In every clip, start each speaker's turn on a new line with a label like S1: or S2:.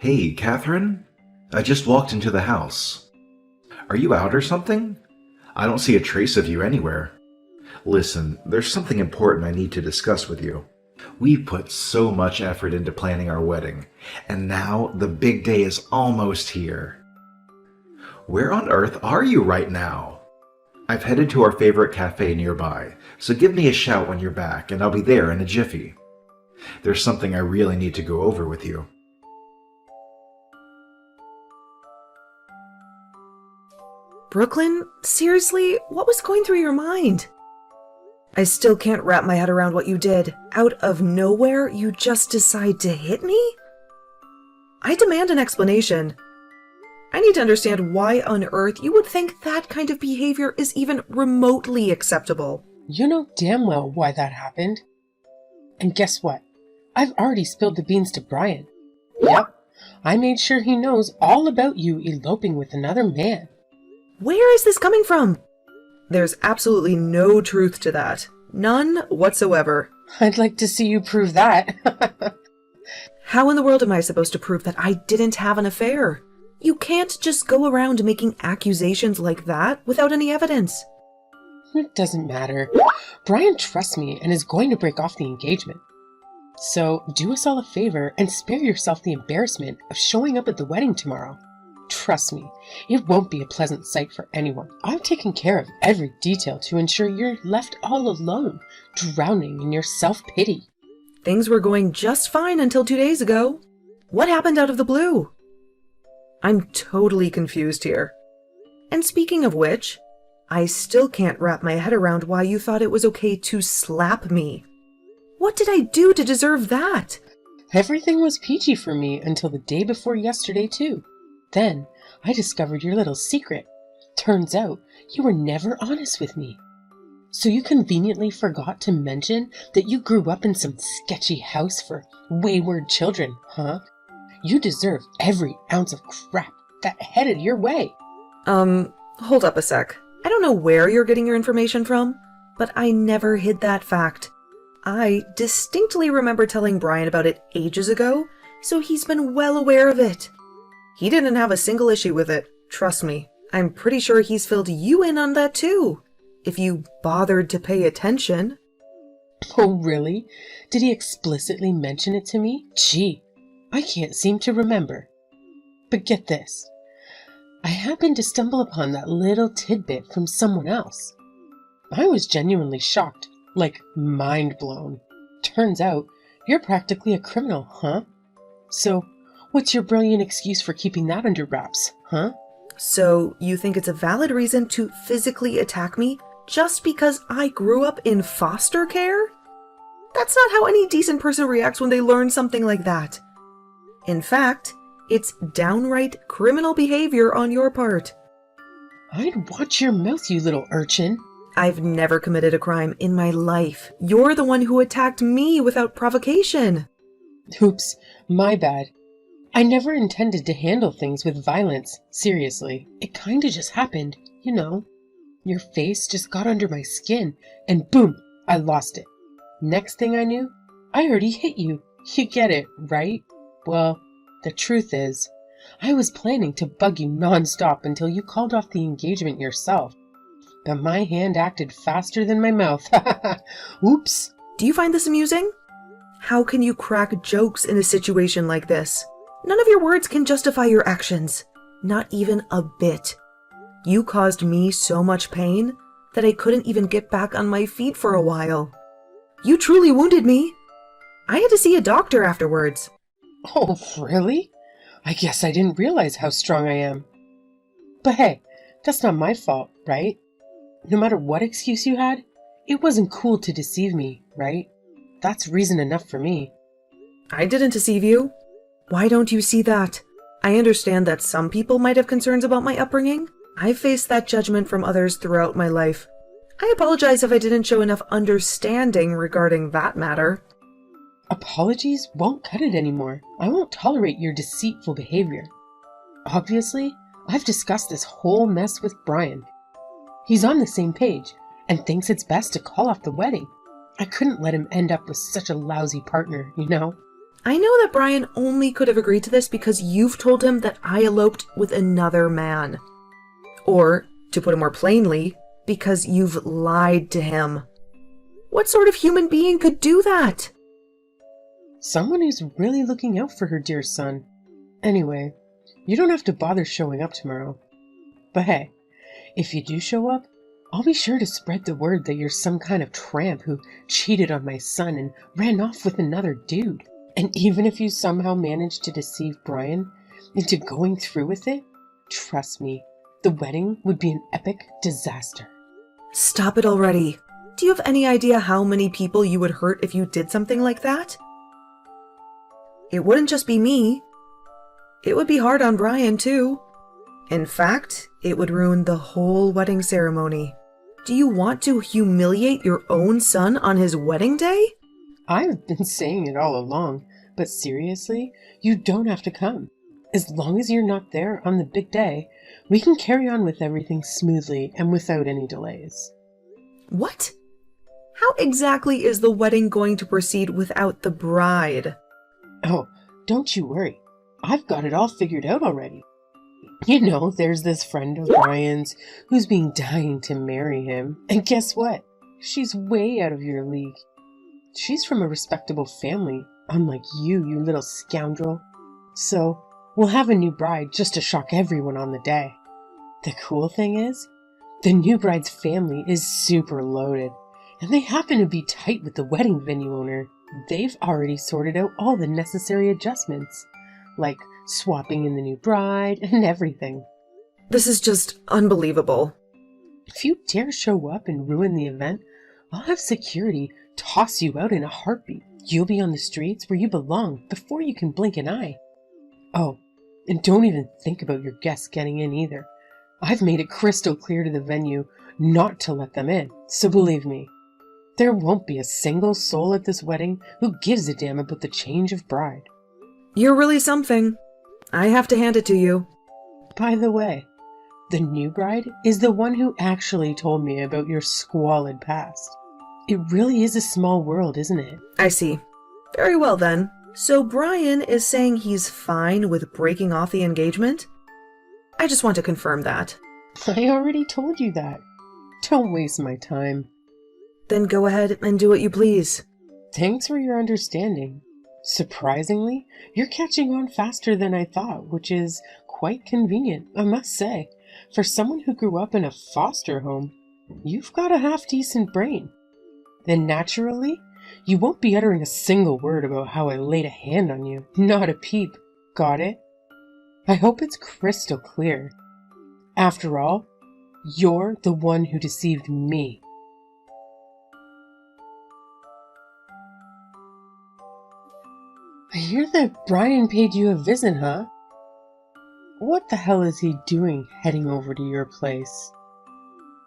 S1: Hey, Catherine? I just walked into the house. Are you out or something? I don't see a trace of you anywhere. Listen, there's something important I need to discuss with you. We've put so much effort into planning our wedding, and now the big day is almost here. Where on earth are you right now? I've headed to our favorite cafe nearby, so give me a shout when you're back, and I'll be there in a jiffy. There's something I really need to go over with you.
S2: Brooklyn, seriously, what was going through your mind? I still can't wrap my head around what you did. Out of nowhere, you just decide to hit me? I demand an explanation. I need to understand why on earth you would think that kind of behavior is even remotely acceptable.
S3: You know damn well why that happened. And guess what? I've already spilled the beans to Brian. Yep, I made sure he knows all about you eloping with another man.
S2: Where is this coming from? There's absolutely no truth to that. None whatsoever.
S3: I'd like to see you prove that.
S2: How in the world am I supposed to prove that I didn't have an affair? You can't just go around making accusations like that without any evidence.
S3: It doesn't matter. Brian trusts me and is going to break off the engagement. So do us all a favor and spare yourself the embarrassment of showing up at the wedding tomorrow. Trust me, it won't be a pleasant sight for anyone. I've taken care of every detail to ensure you're left all alone, drowning in your self-pity.
S2: Things were going just fine until 2 days ago. What happened out of the blue? I'm totally confused here. And speaking of which, I still can't wrap my head around why you thought it was okay to slap me. What did I do to deserve that?
S3: Everything was peachy for me until the day before yesterday, too. Then I discovered your little secret. Turns out you were never honest with me. So you conveniently forgot to mention that you grew up in some sketchy house for wayward children, huh? You deserve every ounce of crap that headed your way.
S2: Hold up a sec. I don't know where you're getting your information from, but I never hid that fact. I distinctly remember telling Brian about it ages ago, so he's been well aware of it. He didn't have a single issue with it, trust me. I'm pretty sure he's filled you in on that too, if you bothered to pay attention.
S3: Oh, really? Did he explicitly mention it to me? Gee, I can't seem to remember. But get this. I happened to stumble upon that little tidbit from someone else. I was genuinely shocked, like mind blown. Turns out, you're practically a criminal, huh? So, what's your brilliant excuse for keeping that under wraps, huh?
S2: So, you think it's a valid reason to physically attack me just because I grew up in foster care? That's not how any decent person reacts when they learn something like that. In fact, it's downright criminal behavior on your part.
S3: I'd watch your mouth, you little urchin.
S2: I've never committed a crime in my life. You're the one who attacked me without provocation.
S3: Oops, my bad. I never intended to handle things with violence, seriously. It kinda just happened, you know. Your face just got under my skin, and boom, I lost it. Next thing I knew, I already hit you. You get it, right? Well, the truth is, I was planning to bug you non-stop until you called off the engagement yourself. But my hand acted faster than my mouth. Oops.
S2: Do you find this amusing? How can you crack jokes in a situation like this? None of your words can justify your actions. Not even a bit. You caused me so much pain that I couldn't even get back on my feet for a while. You truly wounded me. I had to see a doctor afterwards.
S3: Oh, really? I guess I didn't realize how strong I am. But hey, that's not my fault, right? No matter what excuse you had, it wasn't cool to deceive me, right? That's reason enough for me.
S2: I didn't deceive you. Why don't you see that? I understand that some people might have concerns about my upbringing. I've faced that judgment from others throughout my life. I apologize if I didn't show enough understanding regarding that matter.
S3: Apologies won't cut it anymore. I won't tolerate your deceitful behavior. Obviously, I've discussed this whole mess with Brian. He's on the same page and thinks it's best to call off the wedding. I couldn't let him end up with such a lousy partner, you know?
S2: I know that Brian only could have agreed to this because you've told him that I eloped with another man. Or, to put it more plainly, because you've lied to him. What sort of human being could do that?
S3: Someone who's really looking out for her dear son. Anyway, you don't have to bother showing up tomorrow. But hey, if you do show up, I'll be sure to spread the word that you're some kind of tramp who cheated on my son and ran off with another dude. And even if you somehow managed to deceive Brian into going through with it, trust me, the wedding would be an epic disaster.
S2: Stop it already. Do you have any idea how many people you would hurt if you did something like that? It wouldn't just be me. It would be hard on Brian, too. In fact, it would ruin the whole wedding ceremony. Do you want to humiliate your own son on his wedding day?
S3: I've been saying it all along, but seriously, you don't have to come. As long as you're not there on the big day, we can carry on with everything smoothly and without any delays.
S2: What? How exactly is the wedding going to proceed without the bride?
S3: Oh, don't you worry. I've got it all figured out already. You know, there's this friend of Brian's who's been dying to marry him. And guess what? She's way out of your league. She's from a respectable family, unlike you little scoundrel. So, we'll have a new bride just to shock everyone on the day. The cool thing is, the new bride's family is super loaded, and they happen to be tight with the wedding venue owner. They've already sorted out all the necessary adjustments, like swapping in the new bride and everything.
S2: This is just unbelievable.
S3: If you dare show up and ruin the event, I'll have security toss you out in a heartbeat. You'll be on the streets where you belong before you can blink an eye. Oh, and don't even think about your guests getting in either. I've made it crystal clear to the venue not to let them in, so believe me, there won't be a single soul at this wedding who gives a damn about the change of bride.
S2: You're really something. I have to hand it to you.
S3: By the way, the new bride is the one who actually told me about your squalid past. It really is a small world, isn't it?
S2: I see. Very well then. So Brian is saying he's fine with breaking off the engagement? I just want to confirm that.
S3: I already told you that. Don't waste my time.
S2: Then go ahead and do what you please.
S3: Thanks for your understanding. Surprisingly, you're catching on faster than I thought, which is quite convenient, I must say. For someone who grew up in a foster home, you've got a half-decent brain. Then naturally, you won't be uttering a single word about how I laid a hand on you. Not a peep. Got it? I hope it's crystal clear. After all, you're the one who deceived me. I hear that Brian paid you a visit, huh? What the hell is he doing heading over to your place?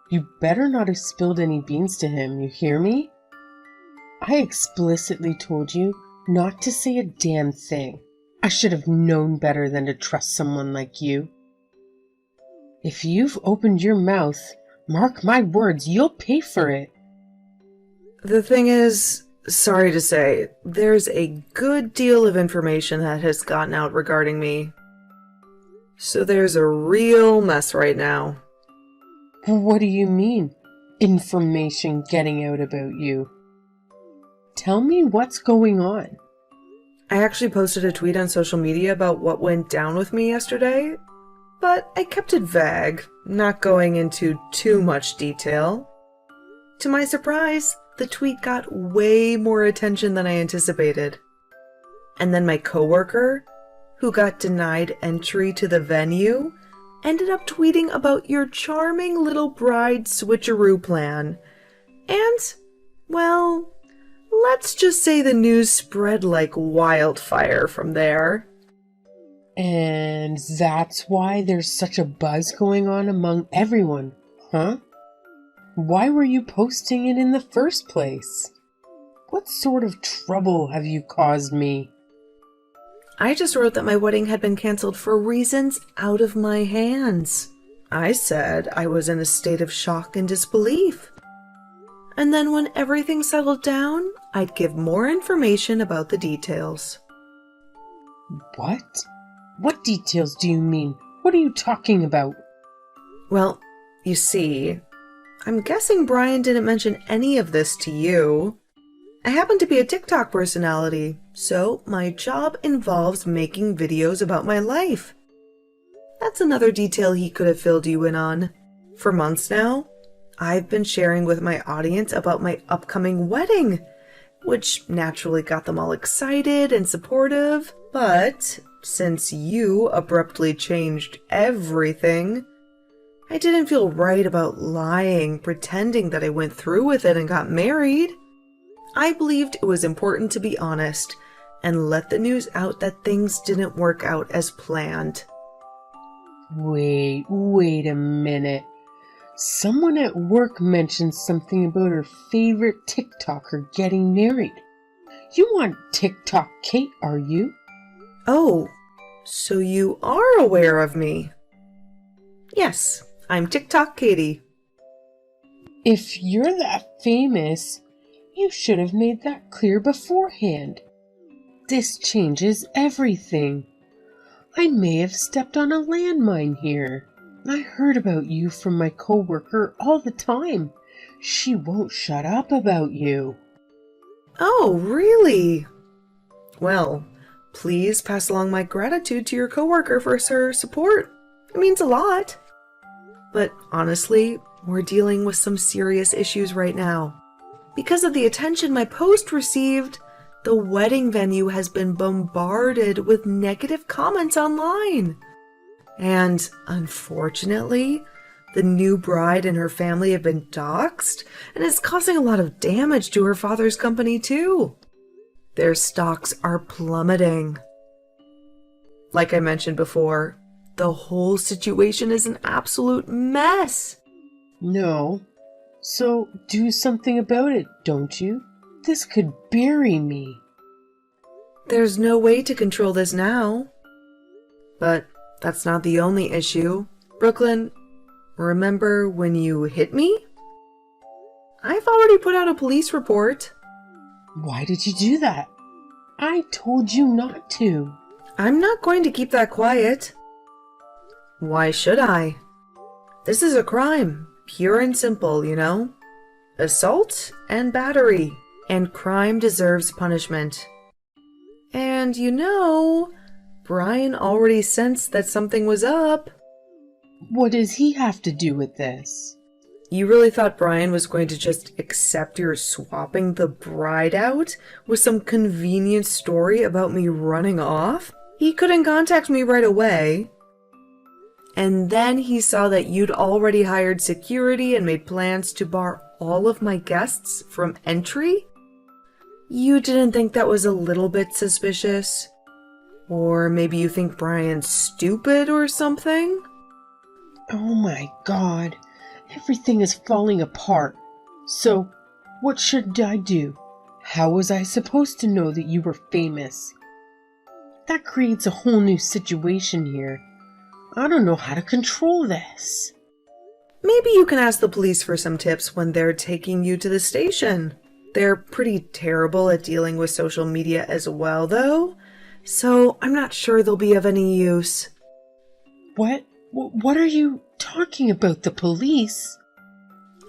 S3: You better not have spilled any beans to him, you hear me? I explicitly told you not to say a damn thing. I should have known better than to trust someone like you. If you've opened your mouth, mark my words, you'll pay for it.
S2: The thing is, sorry to say, there's a good deal of information that has gotten out regarding me. So there's a real mess right now.
S3: What do you mean, information getting out about you? Tell me what's going on.
S2: I actually posted a tweet on social media about what went down with me yesterday, but I kept it vague, not going into too much detail. To my surprise, the tweet got way more attention than I anticipated. And then my coworker, who got denied entry to the venue, ended up tweeting about your charming little bride switcheroo plan. And, well, let's just say the news spread like wildfire from there.
S3: And that's why there's such a buzz going on among everyone, huh? Why were you posting it in the first place? What sort of trouble have you caused me?
S2: I just wrote that my wedding had been canceled for reasons out of my hands. I said I was in a state of shock and disbelief. And then when everything settled down, I'd give more information about the details.
S3: What? What details do you mean? What are you talking about?
S2: Well, you see, I'm guessing Brian didn't mention any of this to you. I happen to be a TikTok personality, so my job involves making videos about my life. That's another detail he could have filled you in on. For months now, I've been sharing with my audience about my upcoming wedding, which naturally got them all excited and supportive. But since you abruptly changed everything, I didn't feel right about lying, pretending that I went through with it and got married. I believed it was important to be honest and let the news out that things didn't work out as planned.
S3: Wait a minute. Someone at work mentioned something about her favorite TikToker getting married. You aren't TikTok Kate, are you?
S2: Oh, so you are aware of me? Yes, I'm TikTok Katie.
S3: If you're that famous, you should have made that clear beforehand. This changes everything. I may have stepped on a landmine here. I heard about you from my coworker all the time. She won't shut up about you.
S2: Oh, really? Well, please pass along my gratitude to your coworker for her support. It means a lot. But honestly, we're dealing with some serious issues right now. Because of the attention my post received, the wedding venue has been bombarded with negative comments online. And unfortunately, the new bride and her family have been doxxed, and it's causing a lot of damage to her father's company too. Their stocks are plummeting. Like I mentioned before, the whole situation is an absolute mess.
S3: No. So do something about it, don't you? This could bury me.
S2: There's no way to control this now. But that's not the only issue. Brooklyn, remember when you hit me? I've already put out a police report.
S3: Why did you do that? I told you not to.
S2: I'm not going to keep that quiet. Why should I? This is a crime. Pure and simple, you know? Assault and battery. And crime deserves punishment. And you know, Brian already sensed that something was up.
S3: What does he have to do with this?
S2: You really thought Brian was going to just accept your swapping the bride out with some convenient story about me running off? He couldn't contact me right away. And then he saw that you'd already hired security and made plans to bar all of my guests from entry? You didn't think that was a little bit suspicious? Or maybe you think Brian's stupid or something?
S3: Oh my God. Everything is falling apart. So, what should I do? How was I supposed to know that you were famous? That creates a whole new situation here. I don't know how to control this.
S2: Maybe you can ask the police for some tips when they're taking you to the station. They're pretty terrible at dealing with social media as well, though, so I'm not sure they'll be of any use.
S3: What are you talking about, the police?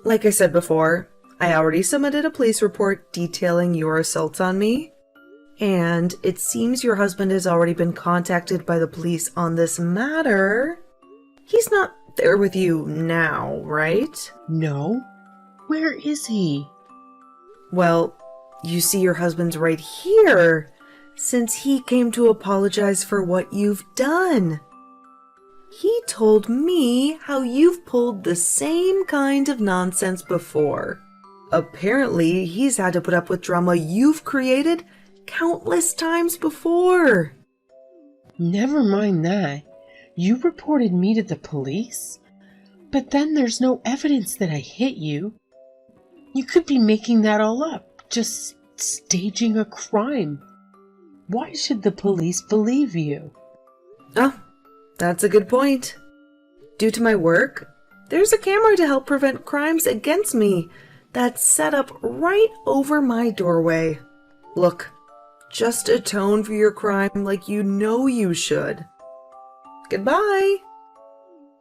S2: Like I said before, I already submitted a police report detailing your assaults on me. And it seems your husband has already been contacted by the police on this matter. He's not there with you now, right?
S3: No. Where is he?
S2: Well, you see your husband's right here, since he came to apologize for what you've done. He told me how you've pulled the same kind of nonsense before. Apparently, he's had to put up with drama you've created countless times before.
S3: Never mind that. You reported me to the police, but then there's no evidence that I hit you. You could be making that all up, just staging a crime. Why should the police believe you?
S2: Oh, that's a good point. Due to my work, there's a camera to help prevent crimes against me that's set up right over my doorway. Look, Just atone for your crime like you know you should. Goodbye.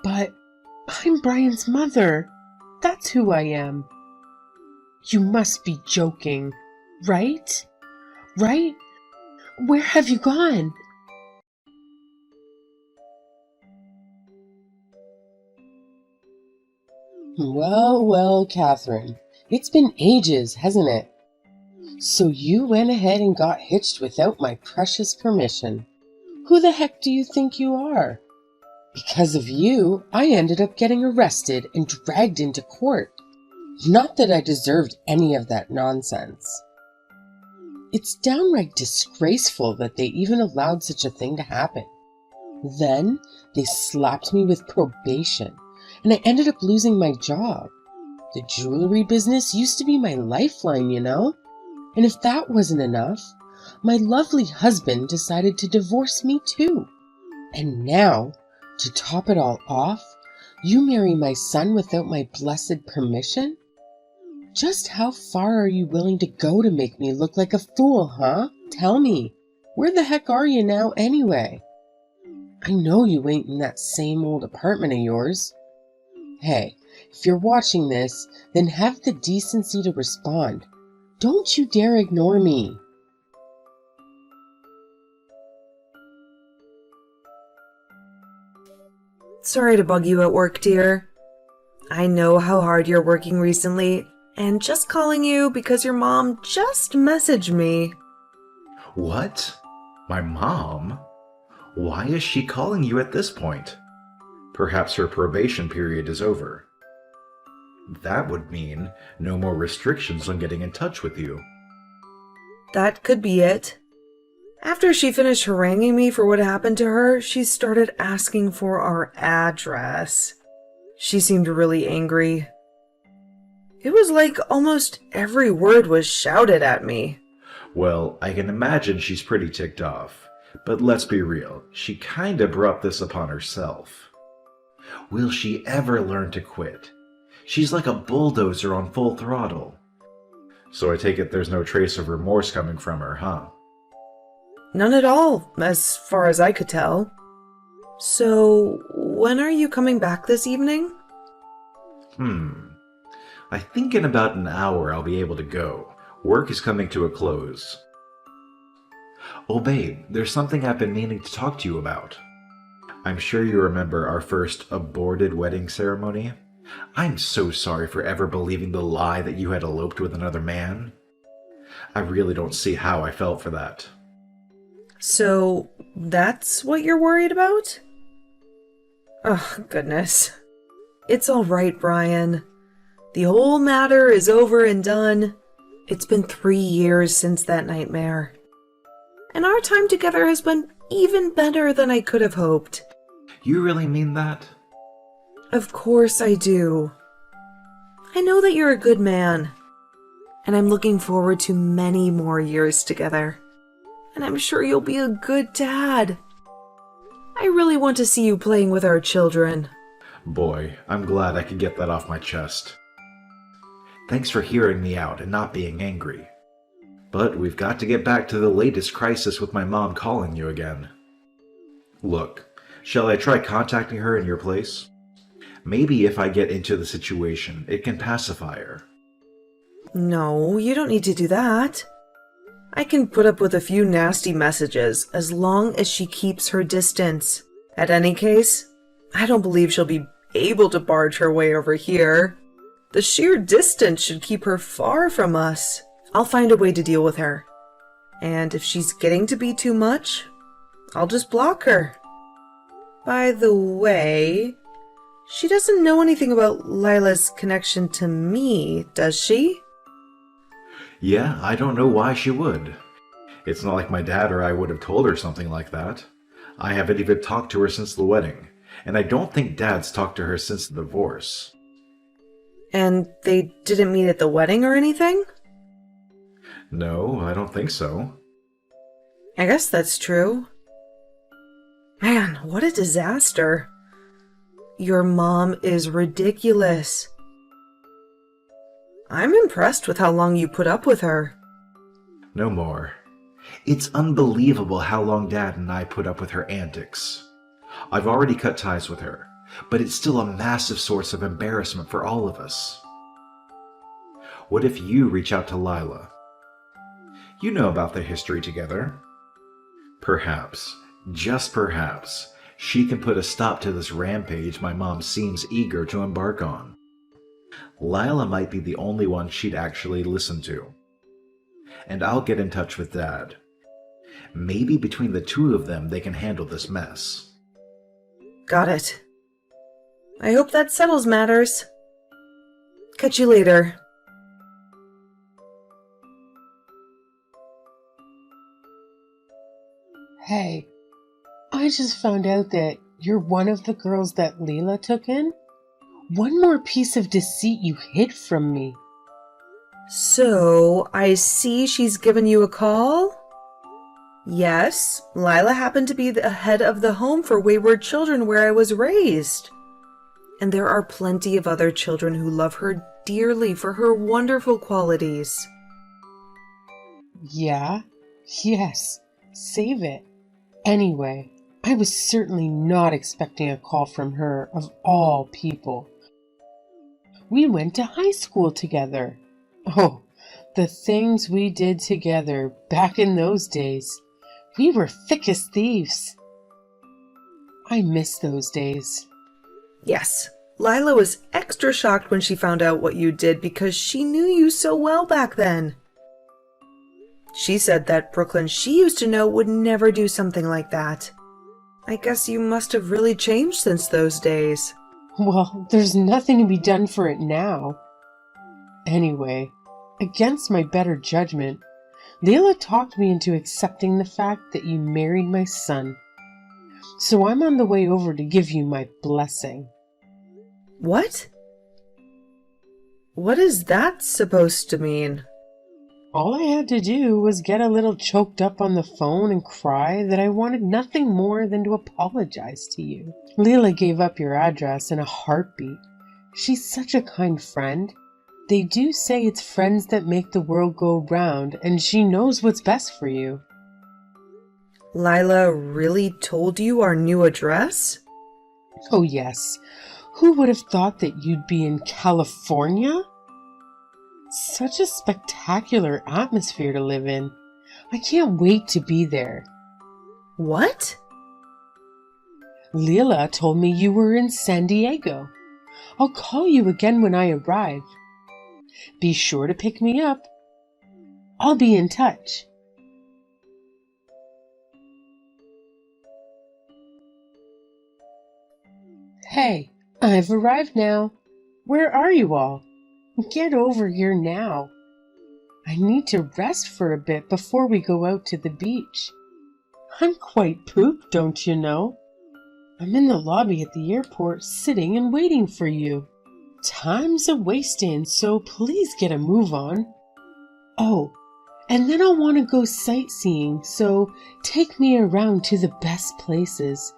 S3: But I'm Brian's mother. That's who I am. You must be joking, right? Right? Where have you gone? Well, well, Catherine. It's been ages, hasn't it? So you went ahead and got hitched without my precious permission. Who the heck do you think you are? Because of you, I ended up getting arrested and dragged into court. Not that I deserved any of that nonsense. It's downright disgraceful that they even allowed such a thing to happen. Then they slapped me with probation, and I ended up losing my job. The jewelry business used to be my lifeline, you know? And if that wasn't enough, my lovely husband decided to divorce me too. And now, to top it all off, you marry my son without my blessed permission? Just how far are you willing to go to make me look like a fool, huh? Tell me, where the heck are you now anyway? I know you ain't in that same old apartment of yours. Hey, if you're watching this, then have the decency to respond. Don't you dare ignore me.
S2: Sorry to bug you at work, dear. I know how hard you're working recently, and just calling you because your mom just messaged me.
S1: What? My mom? Why is she calling you at this point? Perhaps her probation period is over. That would mean no more restrictions on getting in touch with you.
S2: That could be it. After she finished haranguing me for what happened to her, she started asking for our address. She seemed really angry. It was like almost every word was shouted at me.
S1: Well, I can imagine she's pretty ticked off. But let's be real, she kinda brought this upon herself. Will she ever learn to quit? She's like a bulldozer on full throttle. So I take it there's no trace of remorse coming from her, huh?
S2: None at all, as far as I could tell. So, when are you coming back this evening?
S1: I think in about an hour I'll be able to go. Work is coming to a close. Oh babe, there's something I've been meaning to talk to you about. I'm sure you remember our first aborted wedding ceremony. I'm so sorry for ever believing the lie that you had eloped with another man. I really don't see how I felt for that.
S2: So, that's what you're worried about? Oh, goodness. It's all right, Brian. The whole matter is over and done. It's been 3 years since that nightmare. And our time together has been even better than I could have hoped.
S1: You really mean that?
S2: Of course I do. I know that you're a good man. And I'm looking forward to many more years together. And I'm sure you'll be a good dad. I really want to see you playing with our children.
S1: Boy, I'm glad I could get that off my chest. Thanks for hearing me out and not being angry. But we've got to get back to the latest crisis with my mom calling you again. Look, shall I try contacting her in your place? Maybe if I get into the situation, it can pacify her.
S2: No, you don't need to do that. I can put up with a few nasty messages as long as she keeps her distance. At any case, I don't believe she'll be able to barge her way over here. The sheer distance should keep her far from us. I'll find a way to deal with her. And if she's getting to be too much, I'll just block her. By the way, she doesn't know anything about Lila's connection to me, does she?
S1: Yeah, I don't know why she would. It's not like my dad or I would have told her something like that. I haven't even talked to her since the wedding, and I don't think Dad's talked to her since the divorce.
S2: And they didn't meet at the wedding or anything?
S1: No, I don't think so.
S2: I guess that's true. Man, what a disaster. Your mom is ridiculous. I'm impressed with how long you put up with her.
S1: No more. It's unbelievable how long Dad and I put up with her antics. I've already cut ties with her, but it's still a massive source of embarrassment for all of us. What if you reach out to Lila? You know about their history together. Perhaps, just perhaps, she can put a stop to this rampage my mom seems eager to embark on. Lila might be the only one she'd actually listen to. And I'll get in touch with Dad. Maybe between the two of them they can handle this mess.
S2: Got it. I hope that settles matters. Catch you later.
S3: Hey, I just found out that you're one of the girls that Leela took in. One more piece of deceit you hid from me.
S2: So, I see she's given you a call? Yes, Lila happened to be the head of the home for wayward children where I was raised. And there are plenty of other children who love her dearly for her wonderful qualities.
S3: Yeah? Yes. Save it. Anyway, I was certainly not expecting a call from her, of all people. We went to high school together. Oh, the things we did together back in those days. We were thick as thieves. I miss those days.
S2: Yes, Lila was extra shocked when she found out what you did because she knew you so well back then. She said that Brooklyn she used to know would never do something like that. I guess you must have really changed since those days.
S3: Well, there's nothing to be done for it now. Anyway, against my better judgment, Leela talked me into accepting the fact that you married my son. So I'm on the way over to give you my blessing.
S2: What? What is that supposed to mean?
S3: All I had to do was get a little choked up on the phone and cry that I wanted nothing more than to apologize to you. Leela gave up your address in a heartbeat. She's such a kind friend. They do say it's friends that make the world go round, and she knows what's best for you.
S2: Lila really told you our new address?
S3: Oh yes. Who would have thought that you'd be in California? Such a spectacular atmosphere to live in. I can't wait to be there.
S2: What?
S3: Leela told me you were in San Diego. I'll call you again when I arrive. Be sure to pick me up. I'll be in touch. Hey, I've arrived now. Where are you all? Get over here now. I need to rest for a bit before we go out to the beach. I'm quite pooped, don't you know? I'm in the lobby at the airport sitting and waiting for you. Time's a-wasting, so please get a move on. Oh, and then I'll want to go sightseeing, so take me around to the best places.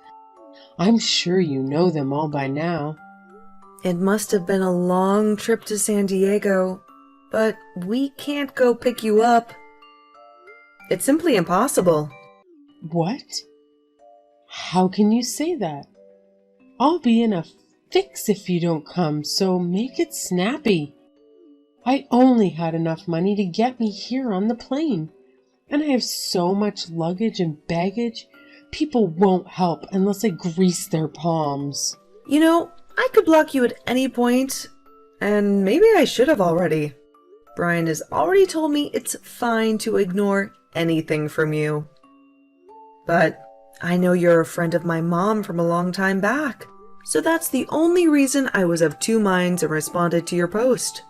S3: I'm sure you know them all by now.
S2: It must have been a long trip to San Diego, but we can't go pick you up. It's simply impossible.
S3: What? How can you say that? I'll be in a fix if you don't come, so make it snappy. I only had enough money to get me here on the plane, and I have so much luggage and baggage, people won't help unless I grease their palms.
S2: You know, I could block you at any point, and maybe I should have already. Brian has already told me it's fine to ignore anything from you. But I know you're a friend of my mom from a long time back, so that's the only reason I was of two minds and responded to your post.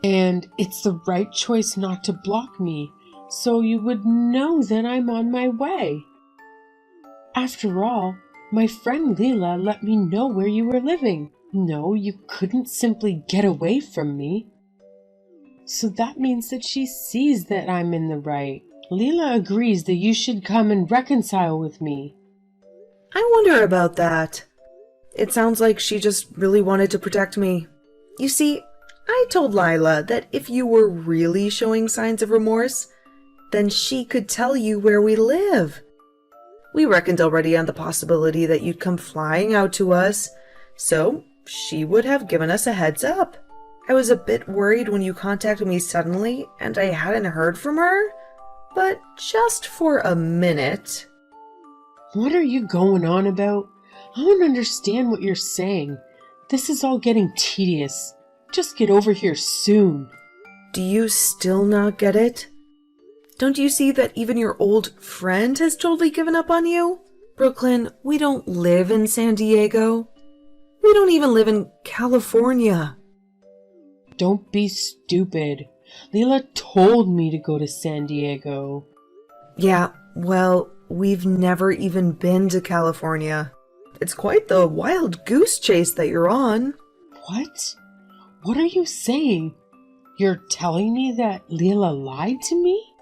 S3: And it's the right choice not to block me, so you would know that I'm on my way. After all, my friend Leela let me know where you were living. No, you couldn't simply get away from me. So that means that she sees that I'm in the right. Leela agrees that you should come and reconcile with me.
S2: I wonder about that. It sounds like she just really wanted to protect me. You see, I told Lila that if you were really showing signs of remorse, then she could tell you where we live. We reckoned already on the possibility that you'd come flying out to us, so she would have given us a heads up. I was a bit worried when you contacted me suddenly and I hadn't heard from her, but just for a minute.
S3: What are you going on about? I don't understand what you're saying. This is all getting tedious. Just get over here soon.
S2: Do you still not get it? Don't you see that even your old friend has totally given up on you? Brooklyn, we don't live in San Diego. We don't even live in California.
S3: Don't be stupid. Leela told me to go to San Diego.
S2: Yeah, well, we've never even been to California. It's quite the wild goose chase that you're on.
S3: What? What are you saying? You're telling me that Leela lied to me?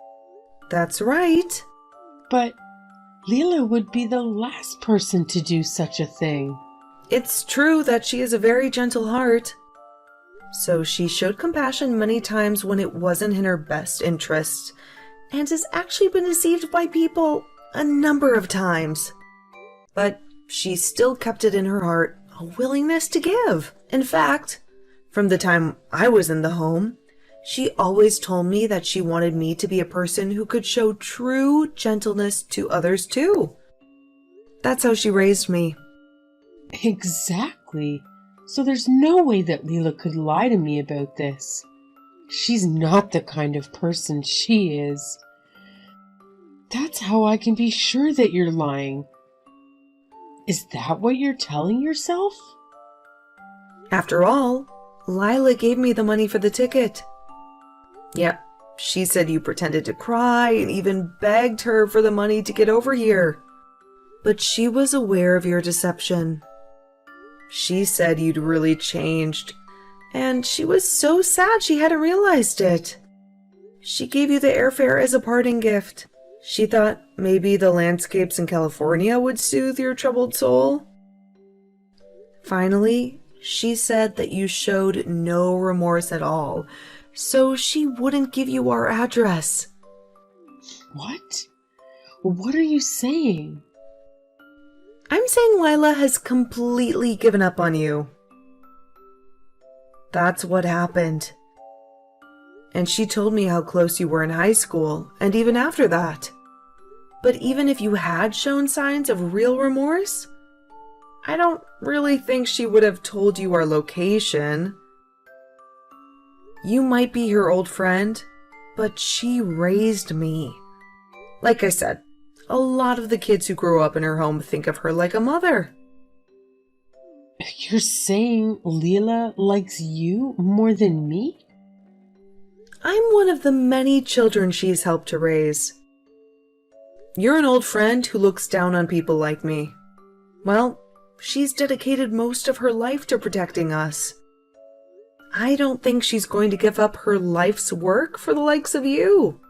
S2: That's right.
S3: But Leela would be the last person to do such a thing.
S2: It's true that she has a very gentle heart. So she showed compassion many times when it wasn't in her best interest, and has actually been deceived by people a number of times. But she still kept it in her heart, a willingness to give. In fact, from the time I was in the home, she always told me that she wanted me to be a person who could show true gentleness to others too. That's how she raised me.
S3: Exactly. So there's no way that Leela could lie to me about this. She's not the kind of person she is. That's how I can be sure that you're lying. Is that what you're telling yourself?
S2: After all, Lila gave me the money for the ticket. Yep, she said you pretended to cry and even begged her for the money to get over here. But she was aware of your deception. She said you'd really changed, and she was so sad she hadn't realized it. She gave you the airfare as a parting gift. She thought maybe the landscapes in California would soothe your troubled soul. Finally, she said that you showed no remorse at all, so she wouldn't give you our address.
S3: What? What are you saying?
S2: I'm saying Lila has completely given up on you. That's what happened. And she told me how close you were in high school, and even after that. But even if you had shown signs of real remorse, I don't really think she would have told you our location. You might be her old friend, but she raised me. Like I said, a lot of the kids who grow up in her home think of her like a mother.
S3: You're saying Leela likes you more than me?
S2: I'm one of the many children she's helped to raise. You're an old friend who looks down on people like me. Well, she's dedicated most of her life to protecting us. I don't think she's going to give up her life's work for the likes of you.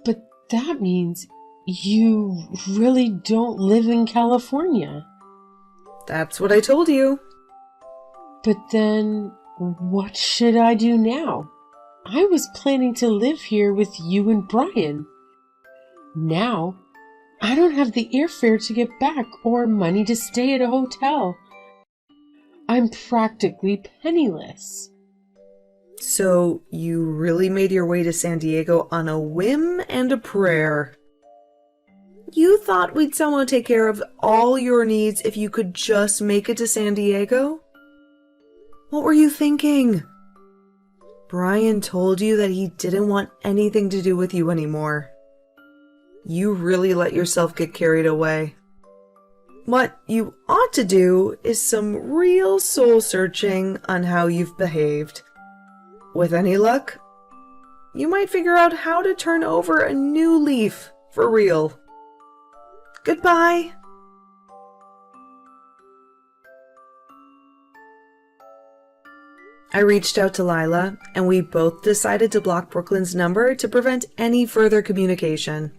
S3: But that means you really don't live in California.
S2: That's what I told you.
S3: But then, what should I do now? I was planning to live here with you and Brian. Now, I don't have the airfare to get back or money to stay at a hotel. I'm practically penniless.
S2: So you really made your way to San Diego on a whim and a prayer. You thought we'd somehow take care of all your needs if you could just make it to San Diego? What were you thinking? Brian told you that he didn't want anything to do with you anymore. You really let yourself get carried away. What you ought to do is some real soul searching on how you've behaved. With any luck, you might figure out how to turn over a new leaf for real. Goodbye. I reached out to Lila, and we both decided to block Brooklyn's number to prevent any further communication.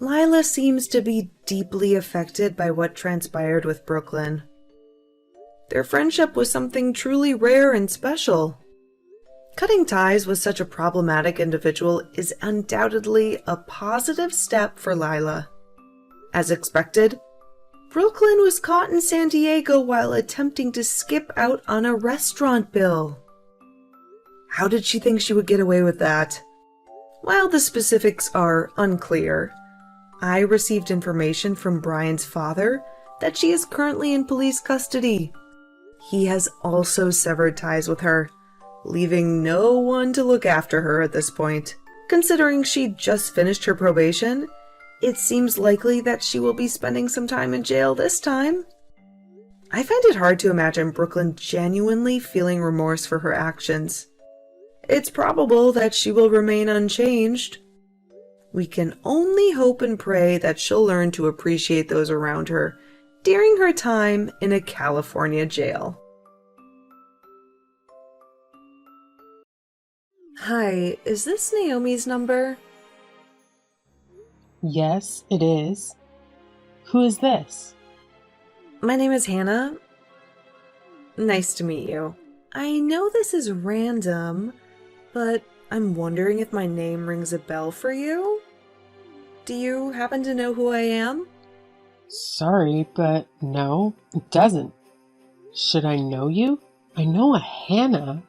S2: Lila seems to be deeply affected by what transpired with Brooklyn. Their friendship was something truly rare and special. Cutting ties with such a problematic individual is undoubtedly a positive step for Lila. As expected, Brooklyn was caught in San Diego while attempting to skip out on a restaurant bill. How did she think she would get away with that? While the specifics are unclear, I received information from Brian's father that she is currently in police custody. He has also severed ties with her, leaving no one to look after her at this point. Considering she just finished her probation, it seems likely that she will be spending some time in jail this time. I find it hard to imagine Brooklyn genuinely feeling remorse for her actions. It's probable that she will remain unchanged. We can only hope and pray that she'll learn to appreciate those around her during her time in a California jail. Hi, is this Naomi's number?
S3: Yes, it is. Who is this?
S2: My name is Hannah. Nice to meet you. I know this is random, but I'm wondering if my name rings a bell for you? Do you happen to know who I am?
S3: Sorry, but no, it doesn't. Should I know you? I know a Hannah,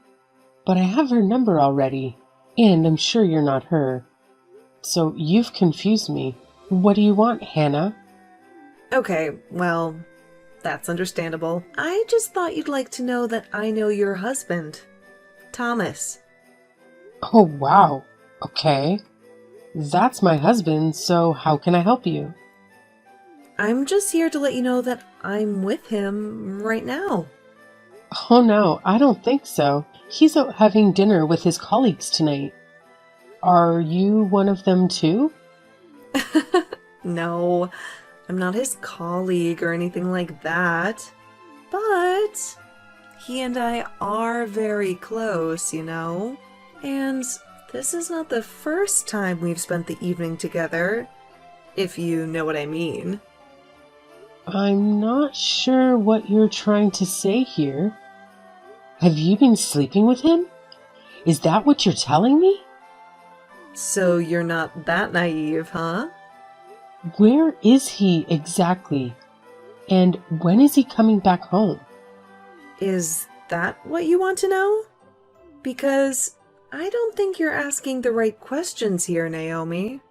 S3: but I have her number already, and I'm sure you're not her. So you've confused me. What do you want, Hannah?
S2: Okay, well, that's understandable. I just thought you'd like to know that I know your husband, Thomas.
S3: Oh, wow. Okay. That's my husband, so how can I help you?
S2: I'm just here to let you know that I'm with him right now.
S3: Oh no, I don't think so. He's out having dinner with his colleagues tonight. Are you one of them too?
S2: No, I'm not his colleague or anything like that. But he and I are very close, you know? And this is not the first time we've spent the evening together, if you know what I mean.
S3: I'm not sure what you're trying to say here. Have you been sleeping with him? Is that what you're telling me?
S2: So you're not that naive, huh?
S3: Where is he exactly? And when is he coming back home?
S2: Is that what you want to know? Because I don't think you're asking the right questions here, Naomi.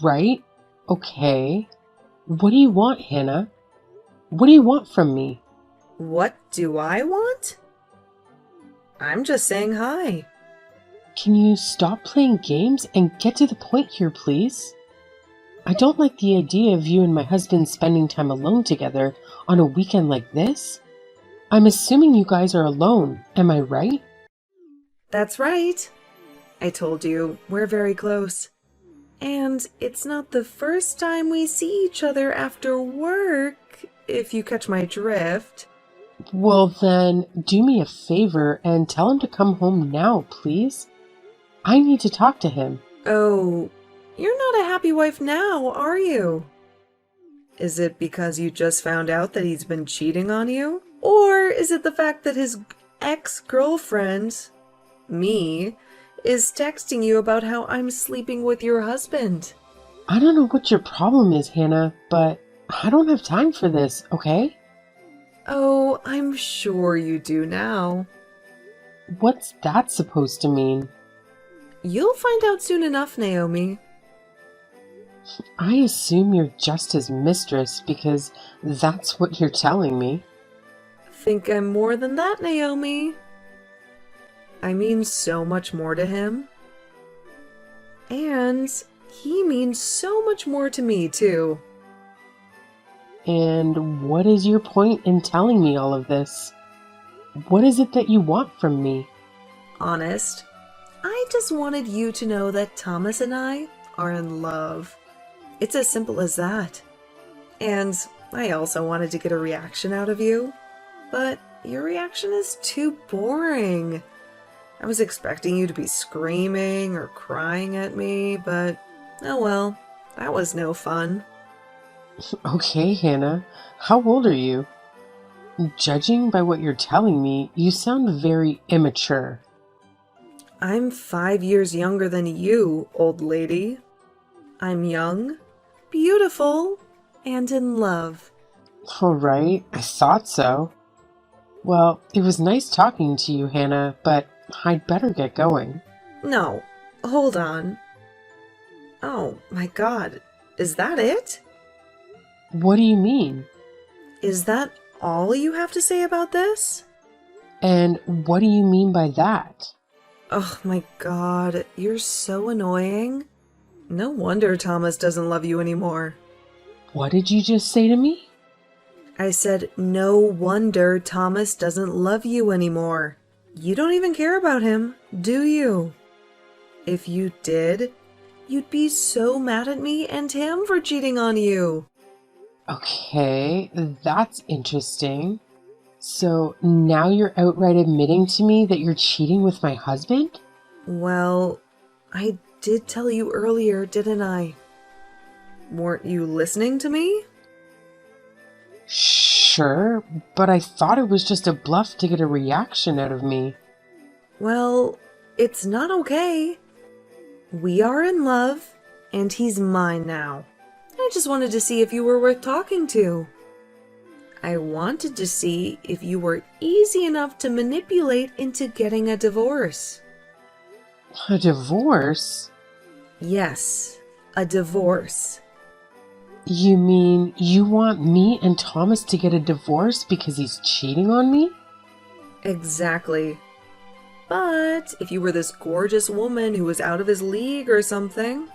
S3: Right? Okay. What do you want, Hannah? What do you want from me?
S2: What do I want? I'm just saying hi.
S3: Can you stop playing games and get to the point here, please? I don't like the idea of you and my husband spending time alone together on a weekend like this. I'm assuming you guys are alone, am I right?
S2: That's right. I told you, we're very close. And it's not the first time we see each other after work, if you catch my drift.
S3: Well then, do me a favor and tell him to come home now, please. I need to talk to him.
S2: Oh, you're not a happy wife now, are you? Is it because you just found out that he's been cheating on you? Or is it the fact that his ex-girlfriend, me, is texting you about how I'm sleeping with your husband?
S3: I don't know what your problem is, Hannah, but I don't have time for this, okay?
S2: Oh, I'm sure you do now.
S3: What's that supposed to mean?
S2: You'll find out soon enough, Naomi.
S3: I assume you're just his mistress because that's what you're telling me.
S2: Think I'm more than that, Naomi. I mean so much more to him. And he means so much more to me, too.
S3: And what is your point in telling me all of this? What is it that you want from me?
S2: Honest, I just wanted you to know that Thomas and I are in love. It's as simple as that. And I also wanted to get a reaction out of you, but your reaction is too boring. I was expecting you to be screaming or crying at me, but oh well, that was no fun.
S3: Okay, Hannah, how old are you? Judging by what you're telling me, you sound very immature.
S2: I'm 5 years younger than you, old lady. I'm young, beautiful, and in love.
S3: All right, I thought so. Well, it was nice talking to you, Hannah, but I'd better get going.
S2: No, hold on. Oh my god, is that it?
S3: What do you mean?
S2: Is that all you have to say about this?
S3: And what do you mean by that?
S2: Oh my god, you're so annoying. No wonder Thomas doesn't love you anymore.
S3: What did you just say to me?
S2: I said, no wonder Thomas doesn't love you anymore. You don't even care about him, do you? If you did, you'd be so mad at me and him for cheating on you.
S3: Okay, that's interesting. So now you're outright admitting to me that you're cheating with my husband?
S2: Well, I did tell you earlier, didn't I? Weren't you listening to me?
S3: Sure, but I thought it was just a bluff to get a reaction out of me.
S2: Well, it's not okay. We are in love, and he's mine now. I just wanted to see if you were worth talking to. I wanted to see if you were easy enough to manipulate into getting a divorce.
S3: A divorce?
S2: Yes, a divorce.
S3: You mean you want me and Thomas to get a divorce because he's cheating on me?
S2: Exactly. But if you were this gorgeous woman who was out of his league or something,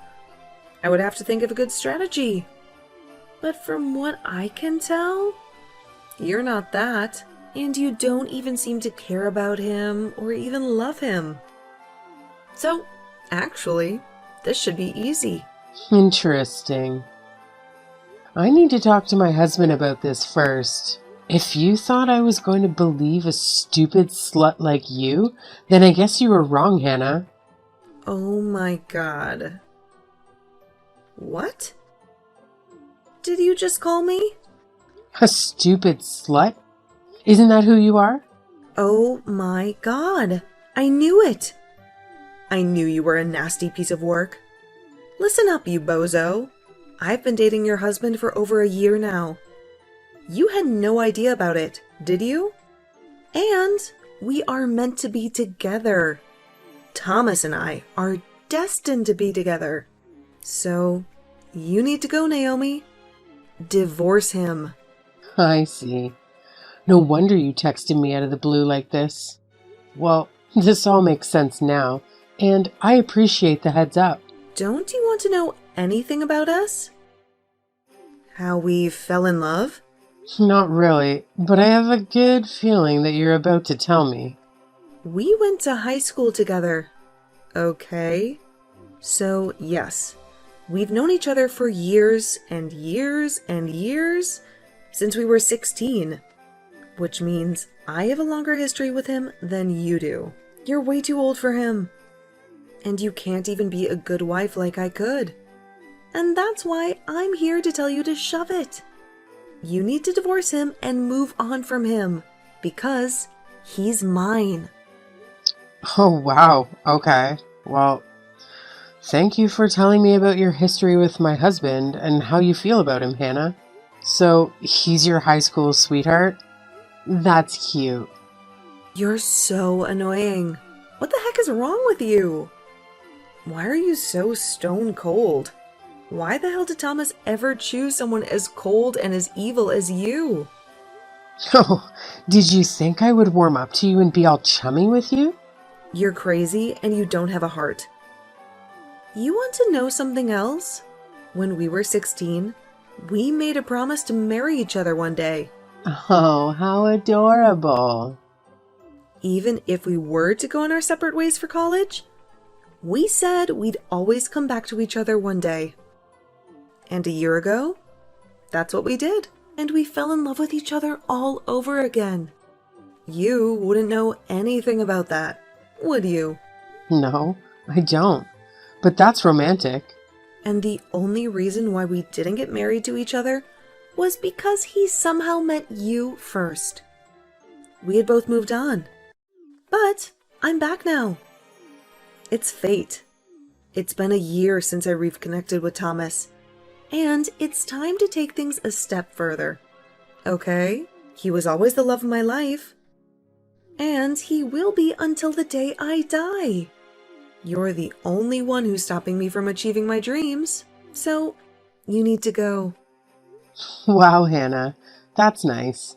S2: I would have to think of a good strategy. But from what I can tell, you're not that, and you don't even seem to care about him or even love him. So, actually, this should be easy.
S3: Interesting. I need to talk to my husband about this first. If you thought I was going to believe a stupid slut like you, then I guess you were wrong, Hannah.
S2: Oh my god. What? Did you just call me?
S3: A stupid slut? Isn't that who you are?
S2: Oh my god. I knew it. I knew you were a nasty piece of work. Listen up, you bozo. I've been dating your husband for over a year now. You had no idea about it, did you? And we are meant to be together. Thomas and I are destined to be together. So, you need to go, Naomi. Divorce him.
S3: I see. No wonder you texted me out of the blue like this. Well, this all makes sense now, and I appreciate the heads up.
S2: Don't you want to know anything about us? How we fell in love?
S3: Not really, but I have a good feeling that you're about to tell me.
S2: We went to high school together. Okay. So, yes, we've known each other for years and years and years since we were 16. Which means I have a longer history with him than you do. You're way too old for him. And you can't even be a good wife like I could. And that's why I'm here to tell you to shove it. You need to divorce him and move on from him, because he's mine.
S3: Oh, wow. Okay. Well, thank you for telling me about your history with my husband and how you feel about him, Hannah. So, he's your high school sweetheart? That's cute.
S2: You're so annoying. What the heck is wrong with you? Why are you so stone cold? Why the hell did Thomas ever choose someone as cold and as evil as you?
S3: Oh, did you think I would warm up to you and be all chummy with you?
S2: You're crazy and you don't have a heart. You want to know something else? When we were 16, we made a promise to marry each other one day.
S3: Oh, how adorable.
S2: Even if we were to go on our separate ways for college, we said we'd always come back to each other one day. And a year ago, that's what we did. And we fell in love with each other all over again. You wouldn't know anything about that, would you?
S3: No, I don't. But that's romantic.
S2: And the only reason why we didn't get married to each other was because he somehow met you first. We had both moved on. But I'm back now. It's fate. It's been a year since I reconnected with Thomas, and it's time to take things a step further. Okay? He was always the love of my life. And he will be until the day I die. You're the only one who's stopping me from achieving my dreams, so you need to go.
S3: Wow, Hannah, that's nice.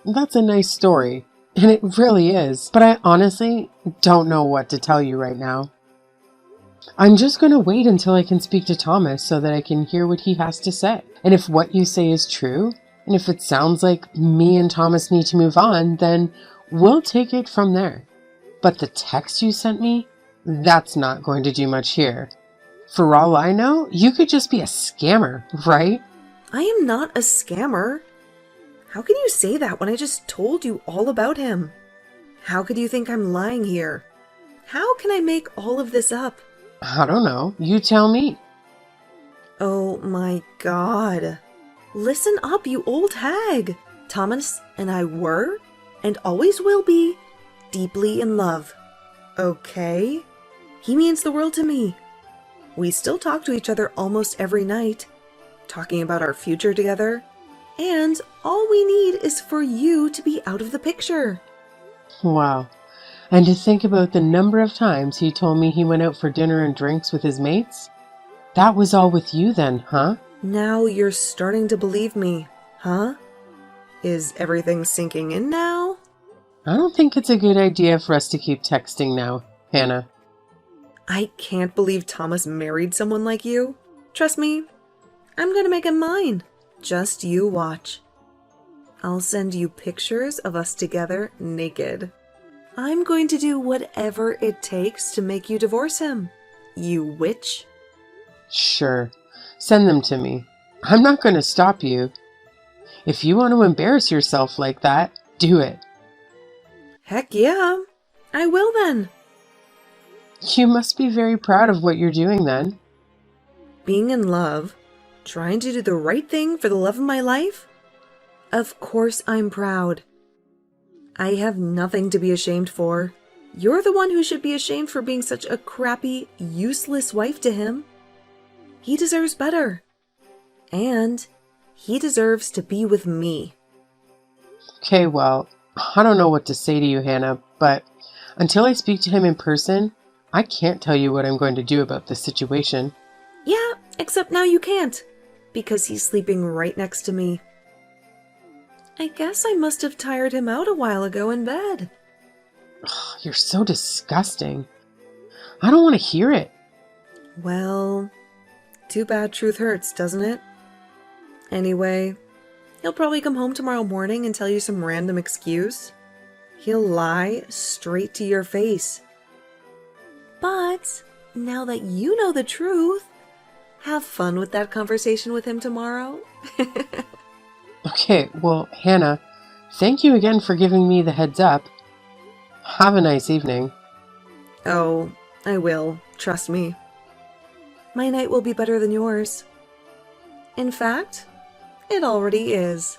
S3: That's a nice story, and it really is, but I honestly don't know what to tell you right now. I'm just going to wait until I can speak to Thomas so that I can hear what he has to say. And if what you say is true, and if it sounds like me and Thomas need to move on, then we'll take it from there. But the text you sent me, that's not going to do much here. For all I know, you could just be a scammer, right?
S2: I am not a scammer. How can you say that when I just told you all about him? How could you think I'm lying here? How can I make all of this up?
S3: I don't know. You tell me.
S2: Oh my god. Listen up, you old hag. Thomas and I were, and always will be, deeply in love. Okay? He means the world to me. We still talk to each other almost every night, talking about our future together, and all we need is for you to be out of the picture.
S3: Wow. And to think about the number of times he told me he went out for dinner and drinks with his mates? That was all with you then, huh?
S2: Now you're starting to believe me, huh? Is everything sinking in now?
S3: I don't think it's a good idea for us to keep texting now, Hannah.
S2: I can't believe Thomas married someone like you. Trust me, I'm gonna make him mine. Just you watch. I'll send you pictures of us together naked. I'm going to do whatever it takes to make you divorce him, you witch.
S3: Sure. Send them to me. I'm not going to stop you. If you want to embarrass yourself like that, do it.
S2: Heck yeah, I will then.
S3: You must be very proud of what you're doing then.
S2: Being in love, trying to do the right thing for the love of my life? Of course I'm proud. I have nothing to be ashamed for. You're the one who should be ashamed for being such a crappy, useless wife to him. He deserves better. And he deserves to be with me.
S3: Okay, well, I don't know what to say to you, Hannah, but until I speak to him in person, I can't tell you what I'm going to do about this situation.
S2: Yeah, except now you can't, because he's sleeping right next to me. I guess I must have tired him out a while ago in bed.
S3: You're so disgusting. I don't want to hear it.
S2: Well, too bad truth hurts, doesn't it? Anyway, he'll probably come home tomorrow morning and tell you some random excuse. He'll lie straight to your face. But now that you know the truth, have fun with that conversation with him tomorrow.
S3: Okay, well, Hannah, thank you again for giving me the heads up. Have a nice evening.
S2: Oh, I will. Trust me. My night will be better than yours. In fact, it already is.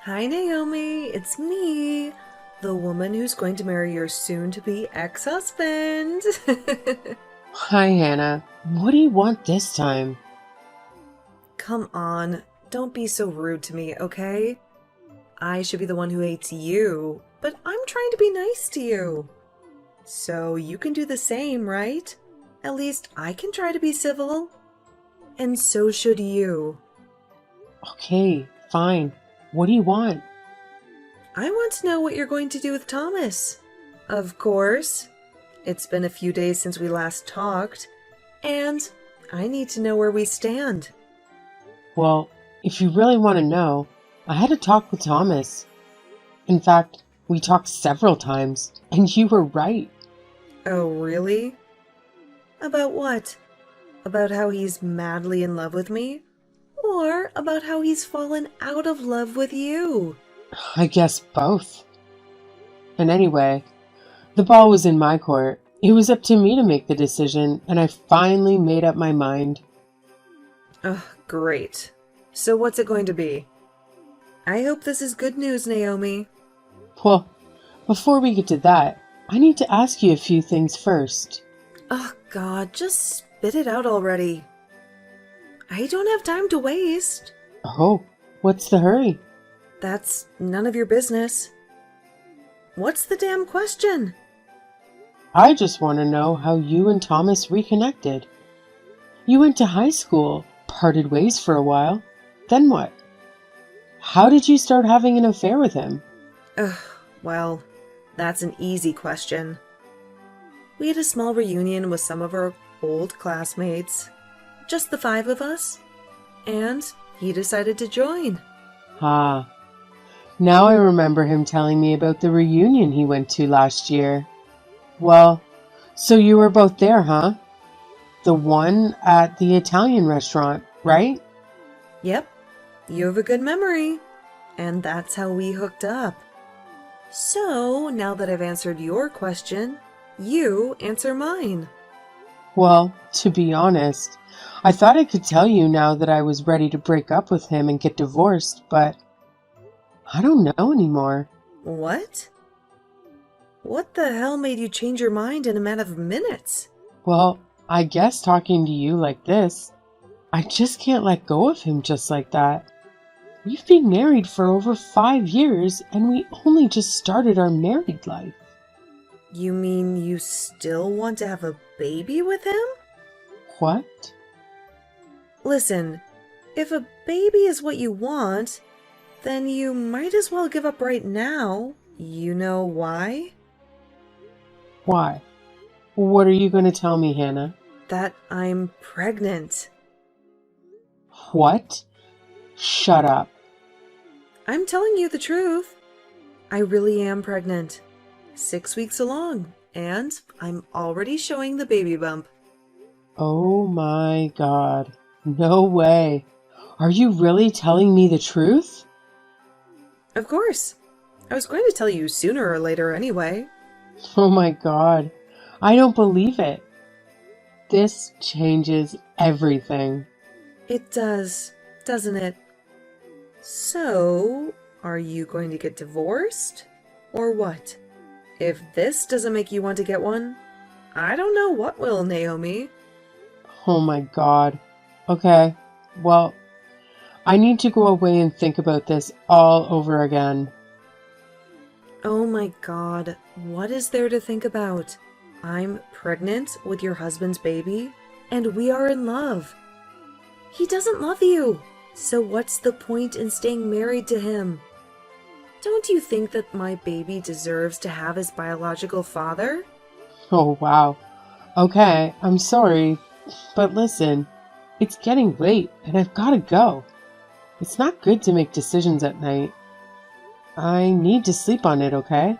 S2: Hi, Naomi. It's me, the woman who's going to marry your soon-to-be ex-husband.
S3: Hi, Hannah. What do you want this time?
S2: Come on. Don't be so rude to me, okay? I should be the one who hates you, but I'm trying to be nice to you. So you can do the same, right? At least I can try to be civil. And so should you.
S3: Okay, fine. What do you want?
S2: I want to know what you're going to do with Thomas. Of course. It's been a few days since we last talked, and I need to know where we stand.
S3: Well, if you really want to know, I had a talk with Thomas. In fact, we talked several times, and you were right.
S2: Oh, really? About what? About how he's madly in love with me? Or about how he's fallen out of love with you?
S3: I guess both. And anyway, the ball was in my court. It was up to me to make the decision, and I finally made up my mind.
S2: Ugh, great. So what's it going to be? I hope this is good news, Naomi.
S3: Well, before we get to that, I need to ask you a few things first.
S2: Oh, God, just spit it out already. I don't have time to waste.
S3: Oh, what's the hurry?
S2: That's none of your business. What's the damn question?
S3: I just want to know how you and Thomas reconnected. You went to high school, parted ways for a while. Then what? How did you start having an affair with him?
S2: Ugh, well, that's an easy question. We had a small reunion with some of our old classmates. Just the 5 of us. And he decided to join.
S3: Ah, now I remember him telling me about the reunion he went to last year. Well, so you were both there, huh? The one at the Italian restaurant, right?
S2: Yep, you have a good memory. And that's how we hooked up. So, now that I've answered your question, you answer mine.
S3: Well, to be honest, I thought I could tell you now that I was ready to break up with him and get divorced, but I don't know anymore.
S2: What? What the hell made you change your mind in a matter of minutes?
S3: Well, I guess talking to you like this, I just can't let go of him just like that. We've been married for over 5 years, and we only just started our married life.
S2: You mean you still want to have a baby with him?
S3: What?
S2: Listen, if a baby is what you want, then you might as well give up right now. You know why?
S3: Why? What are you going to tell me, Hannah?
S2: That I'm pregnant.
S3: What? Shut up.
S2: I'm telling you the truth. I really am pregnant. 6 weeks along, and I'm already showing the baby bump.
S3: Oh my God. No way. Are you really telling me the truth?
S2: Of course. I was going to tell you sooner or later anyway.
S3: Oh my God. I don't believe it. This changes everything.
S2: It does, doesn't it? So, are you going to get divorced? Or what? If this doesn't make you want to get one, I don't know what will, Naomi.
S3: Oh my God. Okay, well, I need to go away and think about this all over again.
S2: Oh my God, what is there to think about? I'm pregnant with your husband's baby, and we are in love. He doesn't love you, so what's the point in staying married to him? Don't you think that my baby deserves to have his biological father?
S3: Oh wow. Okay, I'm sorry, but listen, it's getting late and I've gotta go. It's not good to make decisions at night. I need to sleep on it, okay?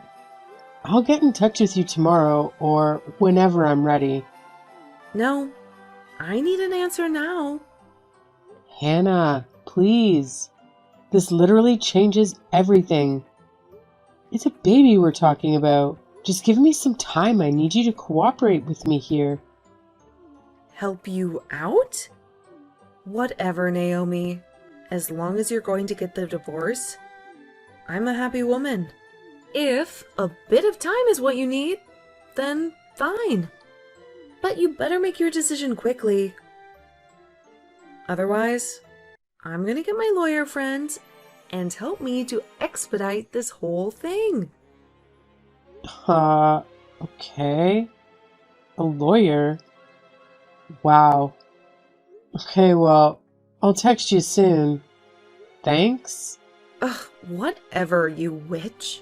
S3: I'll get in touch with you tomorrow or whenever I'm ready.
S2: No, I need an answer now.
S3: Hannah, please. This literally changes everything. It's a baby we're talking about. Just give me some time. I need you to cooperate with me here.
S2: Help you out? Whatever, Naomi. As long as you're going to get the divorce, I'm a happy woman. If a bit of time is what you need, then fine. But you better make your decision quickly. Otherwise, I'm gonna get my lawyer friend and help me to expedite this whole thing.
S3: Okay. A lawyer? Wow. Okay, well, I'll text you soon. Thanks.
S2: Ugh, whatever, you witch.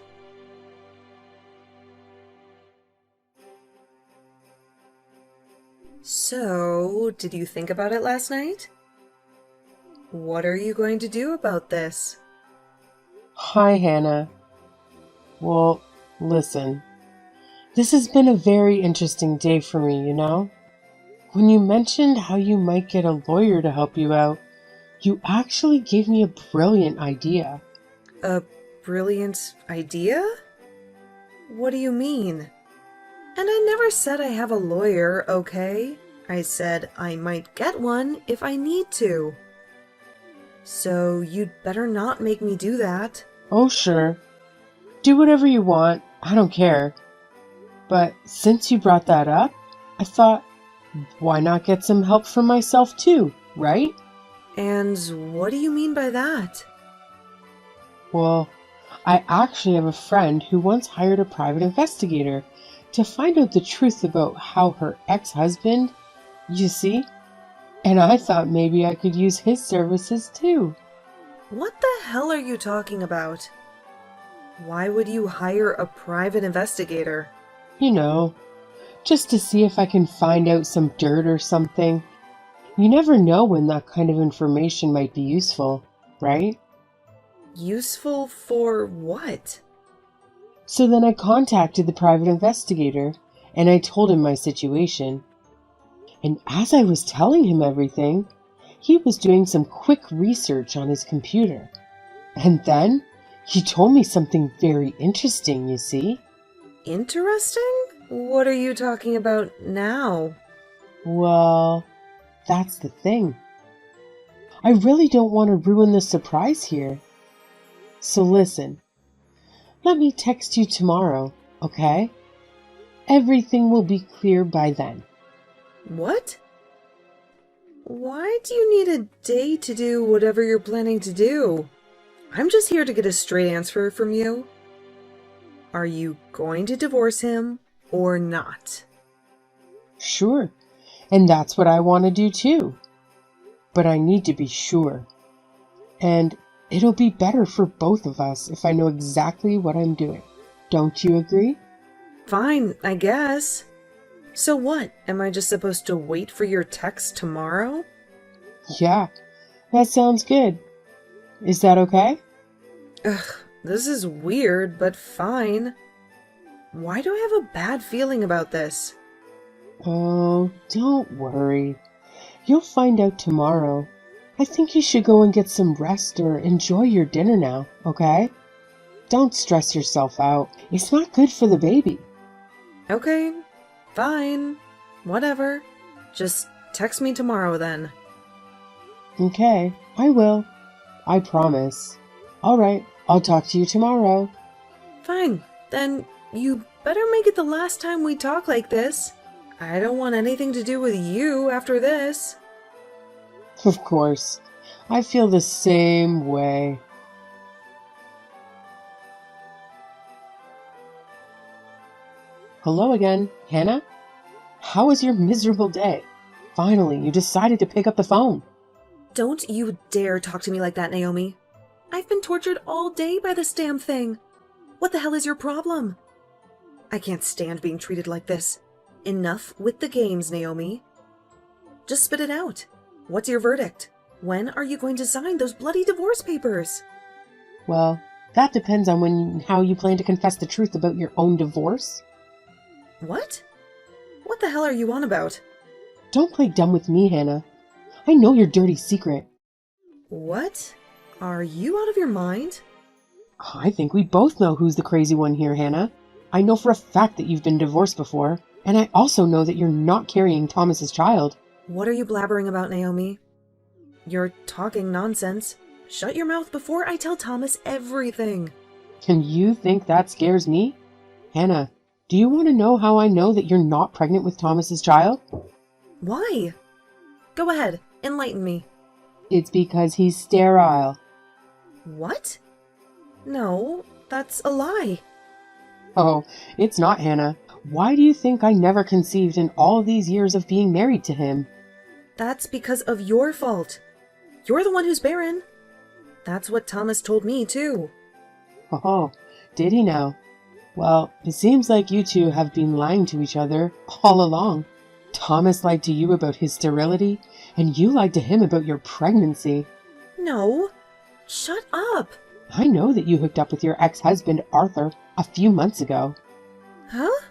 S2: So, did you think about it last night? What are you going to do about this?
S3: Hi, Hannah. Well, listen. This has been a very interesting day for me, you know? When you mentioned how you might get a lawyer to help you out, you actually gave me a brilliant idea.
S2: A brilliant idea? What do you mean? And I never said I have a lawyer, okay? I said I might get one if I need to. So you'd better not make me do that.
S3: Oh, sure. Do whatever you want. I don't care. But since you brought that up, I thought, why not get some help from myself too, right?
S2: And what do you mean by that?
S3: Well, I actually have a friend who once hired a private investigator to find out the truth about how her ex-husband, you see? And I thought maybe I could use his services too.
S2: What the hell are you talking about? Why would you hire a private investigator?
S3: You know, just to see if I can find out some dirt or something. You never know when that kind of information might be useful, right?
S2: Useful for what?
S3: So then I contacted the private investigator and I told him my situation. And as I was telling him everything, he was doing some quick research on his computer. And then he told me something very interesting, you see.
S2: Interesting? What are you talking about now?
S3: Well, that's the thing. I really don't want to ruin the surprise here. So listen, let me text you tomorrow, okay? Everything will be clear by then.
S2: What? Why do you need a day to do whatever you're planning to do? I'm just here to get a straight answer from you. Are you going to divorce him or not?
S3: Sure, and that's what I want to do too. But I need to be sure. And it'll be better for both of us if I know exactly what I'm doing. Don't you agree?
S2: Fine, I guess. So what? Am I just supposed to wait for your text tomorrow?
S3: Yeah, that sounds good. Is that okay?
S2: Ugh, this is weird, but fine. Why do I have a bad feeling about this?
S3: Oh, don't worry. You'll find out tomorrow. I think you should go and get some rest or enjoy your dinner now, okay? Don't stress yourself out. It's not good for the baby.
S2: Okay, fine. Whatever. Just text me tomorrow then.
S3: Okay, I will. I promise. All right, I'll talk to you tomorrow.
S2: Fine. Then you better make it the last time we talk like this. I don't want anything to do with you after this.
S3: Of course. I feel the same way. Hello again, Hannah? How was your miserable day? Finally, you decided to pick up the phone.
S2: Don't you dare talk to me like that, Naomi. I've been tortured all day by this damn thing. What the hell is your problem? I can't stand being treated like this. Enough with the games, Naomi. Just spit it out. What's your verdict? When are you going to sign those bloody divorce papers?
S3: Well, that depends on how you plan to confess the truth about your own divorce.
S2: What? What the hell are you on about?
S3: Don't play dumb with me, Hannah. I know your dirty secret.
S2: What? Are you out of your mind?
S3: I think we both know who's the crazy one here, Hannah. I know for a fact that you've been divorced before, and I also know that you're not carrying Thomas's child.
S2: What are you blabbering about, Naomi? You're talking nonsense. Shut your mouth before I tell Thomas everything.
S3: And you think that scares me? Hannah, do you want to know how I know that you're not pregnant with Thomas's child?
S2: Why? Go ahead, enlighten me.
S3: It's because he's sterile.
S2: What? No, that's a lie.
S3: Oh, it's not, Hannah. Why do you think I never conceived in all these years of being married to him?
S2: That's because of your fault. You're the one who's barren. That's what Thomas told me, too.
S3: Oh, did he now? Well, it seems like you two have been lying to each other all along. Thomas lied to you about his sterility, and you lied to him about your pregnancy.
S2: No. Shut up.
S3: I know that you hooked up with your ex-husband, Arthur, a few months ago.
S2: Huh?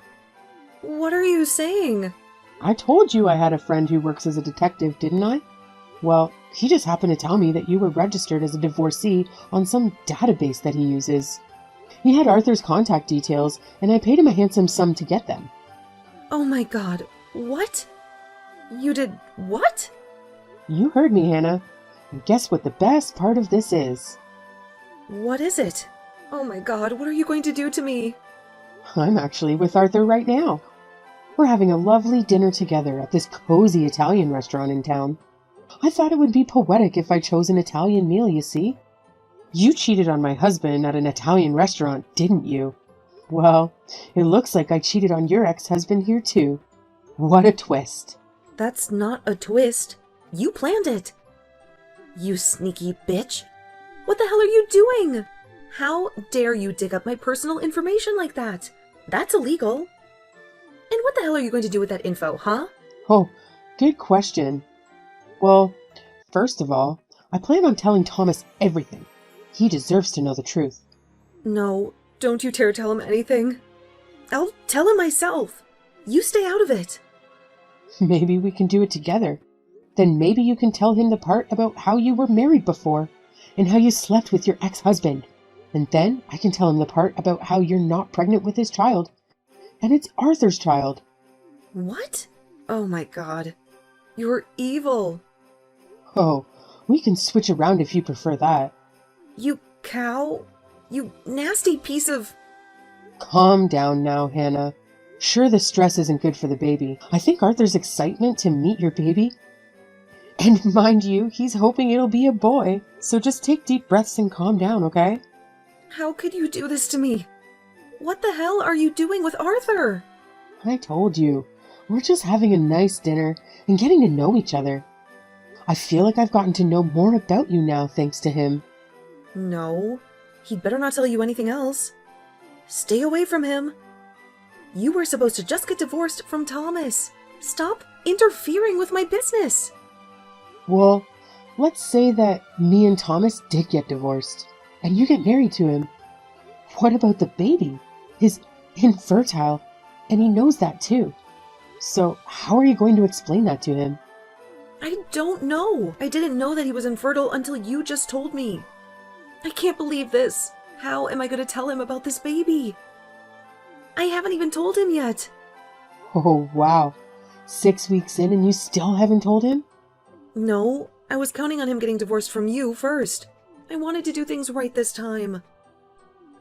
S2: What are you saying?
S3: I told you I had a friend who works as a detective, didn't I? Well, he just happened to tell me that you were registered as a divorcee on some database that he uses. He had Arthur's contact details, and I paid him a handsome sum to get them.
S2: Oh my god, what? You did what?
S3: You heard me, Hannah. And guess what the best part of this is?
S2: What is it? Oh my god, what are you going to do to me?
S3: I'm actually with Arthur right now. We're having a lovely dinner together at this cozy Italian restaurant in town. I thought it would be poetic if I chose an Italian meal, you see. You cheated on my husband at an Italian restaurant, didn't you? Well, it looks like I cheated on your ex-husband here too. What a twist.
S2: That's not a twist. You planned it. You sneaky bitch. What the hell are you doing? How dare you dig up my personal information like that? That's illegal. And what the hell are you going to do with that info, huh?
S3: Oh, good question. Well, first of all, I plan on telling Thomas everything. He deserves to know the truth.
S2: No, don't you dare tell him anything. I'll tell him myself. You stay out of it.
S3: Maybe we can do it together. Then maybe you can tell him the part about how you were married before and how you slept with your ex-husband. And then I can tell him the part about how you're not pregnant with his child. And it's Arthur's child.
S2: What? Oh my god. You're evil.
S3: Oh, we can switch around if you prefer that.
S2: You cow. You nasty piece of...
S3: Calm down now, Hannah. Sure, the stress isn't good for the baby. I think Arthur's excitement to meet your baby. And mind you, he's hoping it'll be a boy. So just take deep breaths and calm down, okay?
S2: How could you do this to me? What the hell are you doing with Arthur?
S3: I told you. We're just having a nice dinner and getting to know each other. I feel like I've gotten to know more about you now thanks to him.
S2: No. He'd better not tell you anything else. Stay away from him. You were supposed to just get divorced from Thomas. Stop interfering with my business.
S3: Well, let's say that me and Thomas did get divorced, and you get married to him. What about the baby? He's infertile, and he knows that too. So how are you going to explain that to him?
S2: I don't know. I didn't know that he was infertile until you just told me. I can't believe this. How am I going to tell him about this baby? I haven't even told him yet.
S3: Oh, wow. 6 weeks in and you still haven't told him?
S2: No, I was counting on him getting divorced from you first. I wanted to do things right this time.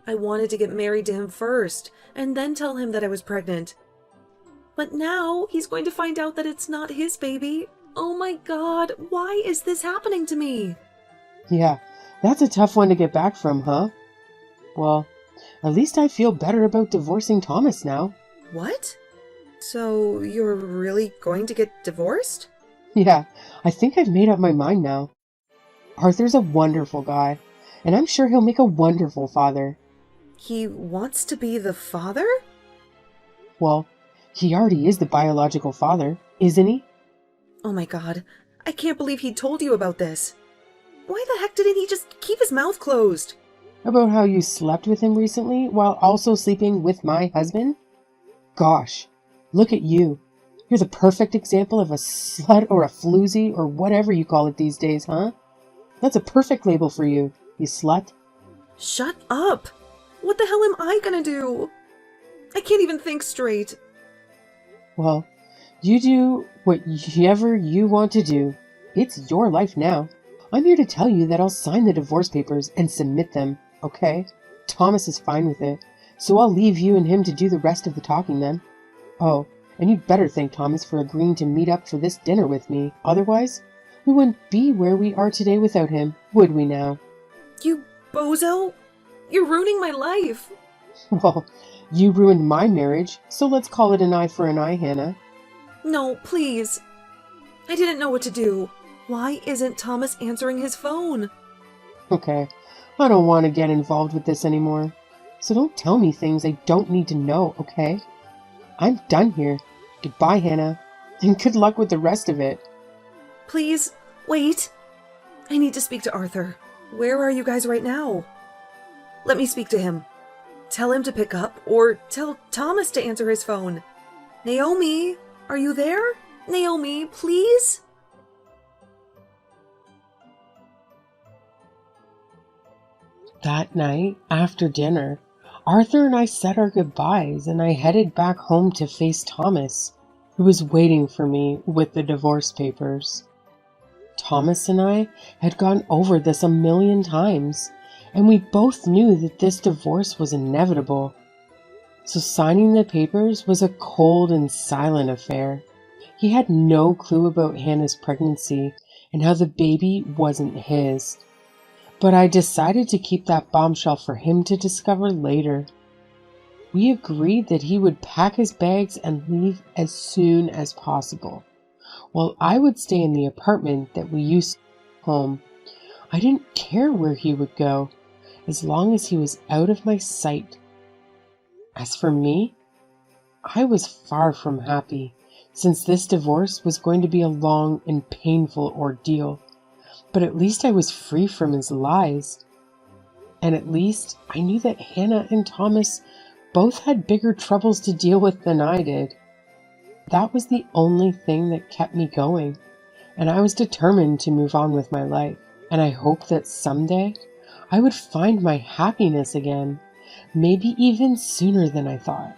S2: I wanted to get married to him first, and then tell him that I was pregnant. But now he's going to find out that it's not his baby. Oh my god, why is this happening to me?
S3: Yeah, that's a tough one to get back from, huh? Well, at least I feel better about divorcing Thomas now.
S2: What? So you're really going to get divorced?
S3: Yeah, I think I've made up my mind now. Arthur's a wonderful guy, and I'm sure he'll make a wonderful father.
S2: He wants to be the father?
S3: Well, he already is the biological father, isn't he?
S2: Oh my god, I can't believe he told you about this. Why the heck didn't he just keep his mouth closed?
S3: About how you slept with him recently while also sleeping with my husband? Gosh, look at you. You're the perfect example of a slut or a floozy or whatever you call it these days, huh? That's a perfect label for you, you slut.
S2: Shut up! What the hell am I gonna do? I can't even think straight.
S3: Well, you do whatever you want to do. It's your life now. I'm here to tell you that I'll sign the divorce papers and submit them, okay? Thomas is fine with it, so I'll leave you and him to do the rest of the talking then. Oh, and you'd better thank Thomas for agreeing to meet up for this dinner with me. Otherwise, we wouldn't be where we are today without him, would we now?
S2: You bozo! You're ruining my life!
S3: Well, you ruined my marriage, so let's call it an eye for an eye, Hannah.
S2: No, please. I didn't know what to do. Why isn't Thomas answering his phone?
S3: Okay, I don't want to get involved with this anymore. So don't tell me things I don't need to know, okay? I'm done here. Goodbye, Hannah. And good luck with the rest of it.
S2: Please, wait. I need to speak to Arthur. Where are you guys right now? Let me speak to him. Tell him to pick up, or tell Thomas to answer his phone. Naomi, are you there? Naomi, please?
S3: That night, after dinner, Arthur and I said our goodbyes and I headed back home to face Thomas, who was waiting for me with the divorce papers. Thomas and I had gone over this a million times, and we both knew that this divorce was inevitable. So signing the papers was a cold and silent affair. He had no clue about Hannah's pregnancy and how the baby wasn't his. But I decided to keep that bombshell for him to discover later. We agreed that he would pack his bags and leave as soon as possible, while I would stay in the apartment that we used to home. I didn't care where he would go, as long as he was out of my sight. As for me, I was far from happy, since this divorce was going to be a long and painful ordeal. But at least I was free from his lies. And at least I knew that Hannah and Thomas both had bigger troubles to deal with than I did. That was the only thing that kept me going, and I was determined to move on with my life. And I hoped that someday I would find my happiness again, maybe even sooner than I thought.